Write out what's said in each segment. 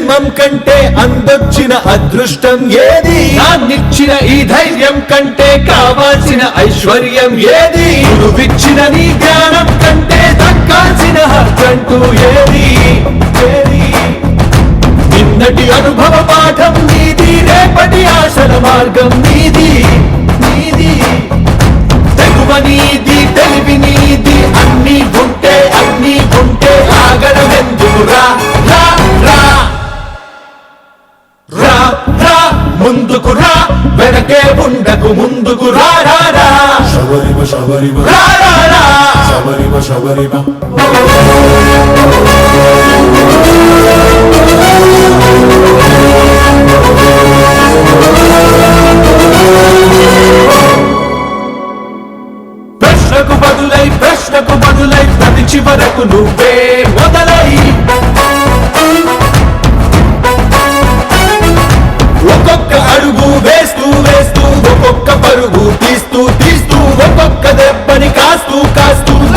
జన్మం కంటే అందొచ్చిన అదృష్టం ఏది? నాన్నిచ్చిన ఈ ధైర్యం కంటే కావాల్సిన ఐశ్వర్యం ఏది? నువ్విచ్చిన నీ జ్ఞానం కంటే దక్కాల్సిన హక్కంటూ ఏది? నిన్నటి అనుభవ పాఠం నీది, రేపటి ఆశల మార్గం నీది. తెగువ నీది, తెలివి నీది, అన్నీ ఉంటే ఆగడం ఎందుకురా? రా ముందుకు రా, వెనకే ఉండకు, ముందుకు రా. శబరిమ శబరిమ శబరిమ శబరిమ ప్రశ్నకు బదులై ప్రతి చివరకు నువ్వే మొదలై ఒక్కొక్క అడుగు వేస్తూ ఒక్కొక్క పరుగు తీస్తూ ఒక్కొక్క దెబ్బని కాస్తూ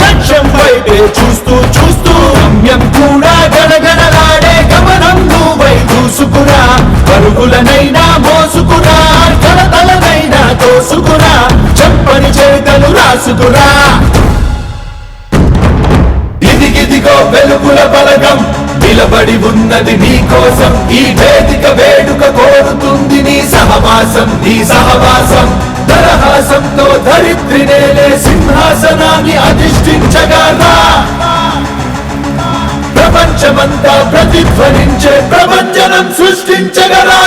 లక్ష్యం వైపే చూస్తూ గమ్యం కూడా గడగడలాడే గమనం నువ్వై దూసుకురా. పరుగులనైనా మోసుకురా, కలతలనైనా తోసుకురా, చెప్పని చేతలు రాసుకురా. ఇదిగో వెలుగుల బలగం నిలబడి ఉన్నది నీ కోసం, ఈ వేదిక వేడుక కోరుతుంది నీ సహవాసం. దరహాసంతో ధరిత్రి నేలే సింహాసనాన్ని అధిష్ఠించగా రా. ప్రపంచమంతా ప్రతిధ్వనించే ప్రపంచనం సృష్టించగరా.